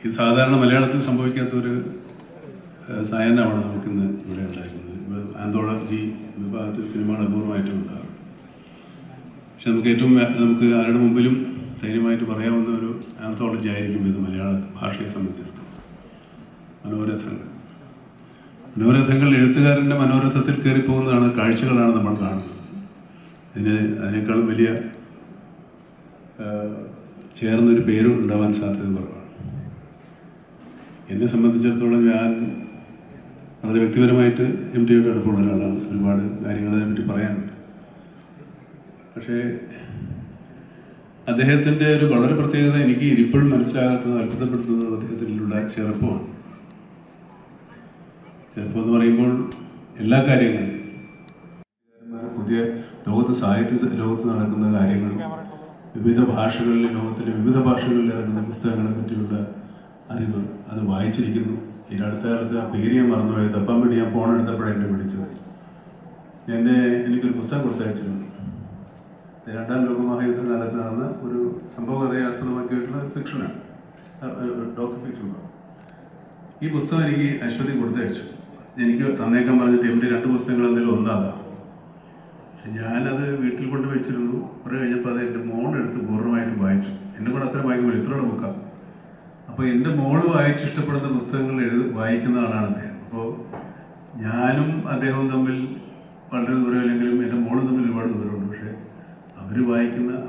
ഇത് സാധാരണ മലയാളത്തിൽ സംഭവിക്കാത്തൊരു സായനമാണ് നമുക്കിന്ന് ഇവിടെ ഉണ്ടായിരുന്നത്. ആന്തോളജി വിഭാഗത്തിൽ സിനിമകൾ അപൂർവമായിട്ടും ഉണ്ടാകും. പക്ഷെ നമുക്ക് ആരുടെ മുമ്പിലും ധൈര്യമായിട്ട് പറയാവുന്ന ഒരു ആന്തോളജി ആയിരിക്കും ഇത് മലയാള ഭാഷയെ സംബന്ധിച്ചിടത്തോളം. മനോരഥങ്ങൾ എഴുത്തുകാരൻ്റെ മനോരഥത്തിൽ കയറിപ്പോകുന്നതാണ്, കാഴ്ചകളാണ് നമ്മൾ കാണുന്നത്. അതിനേക്കാളും വലിയ ചേർന്നൊരു പേരും ഉണ്ടാവാൻ സാധ്യത കുറവാണ്. എന്നെ സംബന്ധിച്ചിടത്തോളം ഞാൻ വളരെ വ്യക്തിപരമായിട്ട് MTയുടെ അടുപ്പമുള്ള ഒരാളാണ്. ഒരുപാട് കാര്യങ്ങൾ അതിനെപ്പറ്റി പറയാനുണ്ട്. പക്ഷേ അദ്ദേഹത്തിൻ്റെ ഒരു വളരെ പ്രത്യേകത എനിക്ക് ഇപ്പോഴും മനസ്സിലാകാത്തത്, അത്ഭുതപ്പെടുത്തുന്നത് അദ്ദേഹത്തിലുള്ള ചെറുപ്പമാണ്. ചെറുപ്പം എന്ന് പറയുമ്പോൾ എല്ലാ കാര്യങ്ങളും പുതിയ ലോകത്ത് നടക്കുന്ന കാര്യങ്ങൾ, വിവിധ ഭാഷകളിൽ, ലോകത്തിലെ വിവിധ ഭാഷകളിൽ ഇറങ്ങുന്ന പുസ്തകങ്ങളെ പറ്റിയുള്ള അറിവ് അത് വായിച്ചിരിക്കുന്നു. ഈ അടുത്ത കാലത്ത് ആ പേര് ഞാൻ മറന്നുപോയി. തപ്പാൻ വേണ്ടി ഞാൻ ഫോൺ എടുത്തപ്പോഴാണ് എന്നെ വിളിച്ചത്. എനിക്കൊരു പുസ്തകം കൊടുത്തയച്ചിരുന്നു. രണ്ടാം ലോകമഹായുദ്ധ കാലത്ത് നടന്ന ഒരു സംഭവകഥയെ ആസ്പദമാക്കിയിട്ടുള്ള ഫിക്ഷനാണ്, ഡോക്ടർ ഫിക്ഷൻ. ഈ പുസ്തകം എനിക്ക് അശ്വതി കൊടുത്തയച്ചു. എനിക്ക് തന്നേക്കാൻ പറഞ്ഞിട്ട് MT 2 പുസ്തകങ്ങൾ എന്തെങ്കിലും ഒന്നാകാം. പക്ഷെ ഞാനത് വീട്ടിൽ കൊണ്ട് വെച്ചിരുന്നു. കുറേ കഴിഞ്ഞപ്പോൾ അത് എൻ്റെ മോളെടുത്ത് പൂർണ്ണമായിട്ടും വായിച്ചു. എന്നെ കൂടെ അത്ര വായിക്കുമ്പോൾ ഇത്രയുടെ ബുക്കാണ്. അപ്പോൾ എൻ്റെ മോള് വായിച്ചിഷ്ടപ്പെടുന്ന പുസ്തകങ്ങൾ വായിക്കുന്ന ആളാണ് അദ്ദേഹം. അപ്പോൾ ഞാനും അദ്ദേഹവും തമ്മിൽ വളരെ ദൂരമില്ലെങ്കിലും എൻ്റെ മോളും തമ്മിൽ ഒരുപാട് ദൂരമുണ്ട്. പക്ഷേ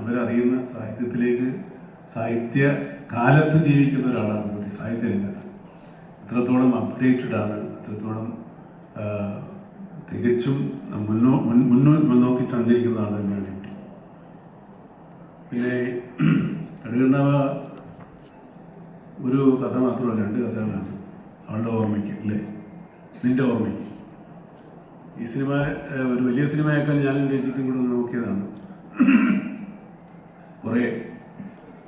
അവരറിയുന്ന സാഹിത്യത്തിലേക്ക്, സാഹിത്യ കാലത്ത് ജീവിക്കുന്ന ഒരാളാണ് സാഹിത്യരംഗത്ത്. എത്രത്തോളം അപ്ഡേറ്റഡ് ആണ്, എത്രത്തോളം തികച്ചും മുന്നോക്കി സഞ്ചരിക്കുന്നതാണ് എന്നാണ് എനിക്ക്. പിന്നെ കടുകണ്ണാവ ഒരു കഥ മാത്രമല്ല, 2 കഥകളാണ്. അവളുടെ ഓർമ്മയ്ക്ക്, അല്ലേ, നിന്റെ ഓർമ്മയ്ക്ക്. ഈ സിനിമ ഒരു വലിയ സിനിമയാക്കാൻ ഞാനും രഞ്ജിത്തും കൂടെ നോക്കിയതാണ്. കുറേ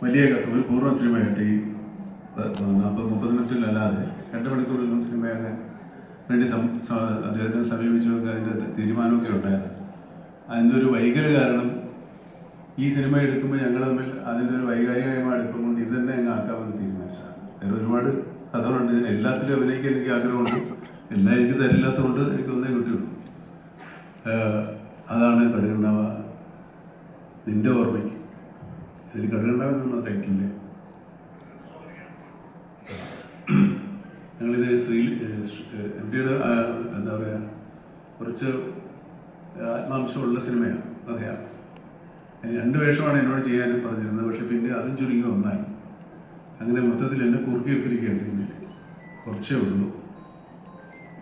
വലിയ കഥ, ഒരു പൂർണ്ണ സിനിമയായിട്ട് ഈ 40-30 മിനിറ്റിലല്ലാതെ 2 മണിക്കൂറിലൊന്നും സിനിമയാക്കാൻ വേണ്ടി അദ്ദേഹത്തെ സമീപിച്ചൊക്കെ അതിൻ്റെ തീരുമാനമൊക്കെ ഉണ്ടായത്. അതിൻ്റെ ഒരു വൈകല്യ കാരണം ഈ സിനിമ എടുക്കുമ്പോൾ ഞങ്ങൾ തമ്മിൽ അതിൻ്റെ ഒരു വൈകാരികമായ അടുപ്പം കൊണ്ട് ഇത് തന്നെ അങ്ങ് ആക്കാമെന്ന് തീരുമാനിച്ചതാണ്. വേറെ ഒരുപാട് കഥകളുണ്ട്. ഇതിന് എല്ലാത്തിലും അഭിനയിക്കാൻ എനിക്ക് ആഗ്രഹമുണ്ട്. എല്ലാം എനിക്ക് തരില്ലാത്തതുകൊണ്ട് എനിക്കൊന്നേ കിട്ടിയുള്ളൂ. അതാണ് കടുകണ്ണാവ നിന്റെ ഓർമ്മയ്ക്ക്. ഇതിന് കടുകണ്ണാവ എന്നുള്ള ടൈറ്റിലില്ലേ. ഞങ്ങളിത് MTയുടെ എന്താ പറയുക, കുറച്ച് ആത്മാംശമുള്ള സിനിമയാണ്, കഥയാണ്. 2 വേഷമാണ് എന്നോട് ചെയ്യാൻ പറഞ്ഞിരുന്നത്. പക്ഷെ പിന്നെ അതും ചുരുങ്ങി ഒന്നായി. അങ്ങനെ മൊത്തത്തിൽ എന്നെ കുറുക്കിയെടുത്തിരിക്കുകയാണ് സിനിമയിൽ. കുറച്ചേ ഉള്ളൂ,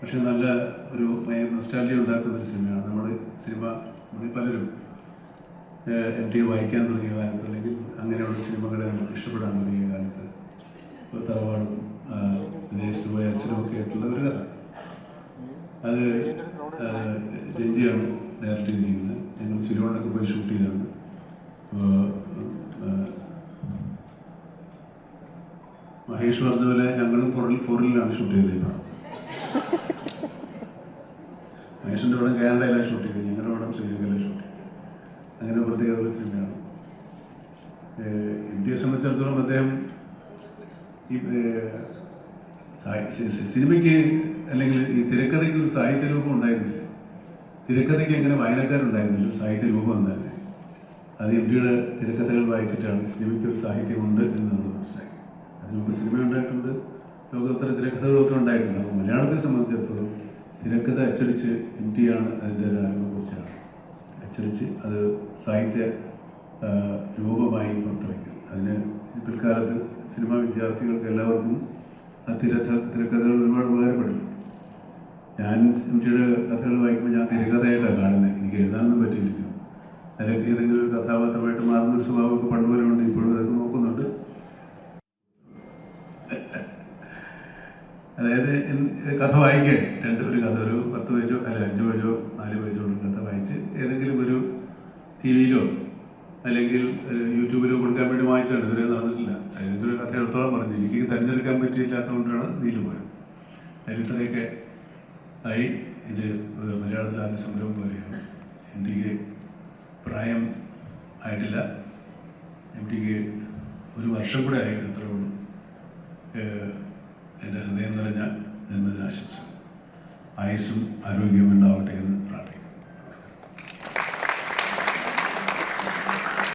പക്ഷെ നല്ല ഒരു നൊസ്റ്റാൾജിയ ഉണ്ടാക്കുന്നൊരു സിനിമയാണ്. നമ്മൾ പലരും MT വായിക്കാൻ തുടങ്ങിയ കാലത്ത്, അല്ലെങ്കിൽ അങ്ങനെയുള്ള സിനിമകളെ നമുക്ക് ഇഷ്ടപ്പെടാൻ തുടങ്ങിയ കാലത്ത്, തറവാടും വിദേശത്ത് പോയ അച്ഛനുമൊക്കെ ആയിട്ടുള്ള ഒരു കഥ. അത് രഞ്ജിയാണ് ഡയറക്റ്റ് ചെയ്തിരിക്കുന്നത്. ഞങ്ങൾ സിലോണിലൊക്കെ പോയി ഷൂട്ട് ചെയ്തതാണ്. മഹേഷ് പറഞ്ഞതുപോലെ ഞങ്ങളും ഫോറിലാണ് ഷൂട്ട് ചെയ്തത്. മഹേഷിൻ്റെ പടം കാനഡയിലാണ് ഷൂട്ട് ചെയ്തത്, ഞങ്ങളുടെ പടം ശ്രീലങ്കയിലാണ് ഷൂട്ട് ചെയ്തത്. അങ്ങനെ പ്രത്യേകത സിനിമയാണ്. MTയെ സംബന്ധിച്ചിടത്തോളം അദ്ദേഹം ഈ സിനിമയ്ക്ക്, അല്ലെങ്കിൽ ഈ തിരക്കഥയ്ക്ക് ഒരു സാഹിത്യ രൂപം ഉണ്ടായിരുന്നില്ല. തിരക്കഥയ്ക്ക് എങ്ങനെ വായനക്കാരുണ്ടായിരുന്നില്ല, ഒരു സാഹിത്യ രൂപം ഉണ്ടായിരുന്നു. അത് MTയുടെ തിരക്കഥകൾ വായിച്ചിട്ടാണ് സിനിമയ്ക്ക് ഒരു സാഹിത്യമുണ്ട് എന്ന് നമ്മൾ മനസ്സിലാക്കി. അതിനുമുമ്പ് സിനിമ ഉണ്ടായിട്ടുണ്ട്, ലോകോത്തര തിരക്കഥകളൊക്കെ ഉണ്ടായിട്ടുണ്ട്. അപ്പോൾ മലയാളത്തെ സംബന്ധിച്ചിടത്തോളം തിരക്കഥ അച്ചടിച്ച് MTയാണ് അതിൻ്റെ ഒരു ആരംഭക്കുറിച്ചാണ്. അച്ചടിച്ച് അത് സാഹിത്യ രൂപമായി പുറത്തിറക്കി. അതിന് പിൽക്കാലത്ത് സിനിമാ വിദ്യാർത്ഥികൾക്ക് എല്ലാവർക്കും ആ തിരക്കഥകൾ ഒരുപാട് ഉപകാരപ്പെടും. ഞാൻ MTയുടെ കഥകൾ വായിക്കുമ്പോൾ ഞാൻ തിരക്കഥയായിട്ടാണ് കാണുന്നത്. എനിക്ക് എഴുതാനൊന്നും പറ്റിയില്ല. അതിലൊക്കെ ഏതെങ്കിലും ഒരു കഥാപാത്രമായിട്ട് മാറുന്നൊരു സ്വഭാവമൊക്കെ പണ്ടുപോലുണ്ട്. ഇപ്പോഴും അതൊക്കെ നോക്കുന്നുണ്ട്. അതായത് കഥ വായിക്കാൻ ഒരു കഥ, ഒരു 10 പേജോ അല്ല 5 പേജോ 4 പേജോ ഉള്ള കഥ വായിച്ച് ഏതെങ്കിലും ഒരു TV-യിലോ അല്ലെങ്കിൽ യൂട്യൂബിലോ കൊടുക്കാൻ വേണ്ടി വായിച്ചാണ്. ഇതുവരെ നടന്നിട്ടില്ല. ഏതെങ്കിലും ഒരു കഥ എടുത്തോളം പറഞ്ഞു. എനിക്ക് തിരഞ്ഞെടുക്കാൻ പറ്റിയില്ലാത്തതുകൊണ്ടാണ് ഇതിൽ പോയത്. അതിൽ ഇത്രയൊക്കെ ആയി. ഇത് മലയാളത്തിൽ ആദ്യ സംരംഭം പോലെയാണ്. MTക്ക് പ്രായം ആയിട്ടില്ല. MTക്ക് 1 വർഷം കൂടെ ആയിട്ട് അത്രേ ഉള്ളൂ. എൻ്റെ ഹൃദയം നിറഞ്ഞ ജന്മദിനാശംസ. ആയുസ്സും ആരോഗ്യവും ഉണ്ടാവട്ടെ എന്ന് പ്രാർത്ഥിക്കുന്നു.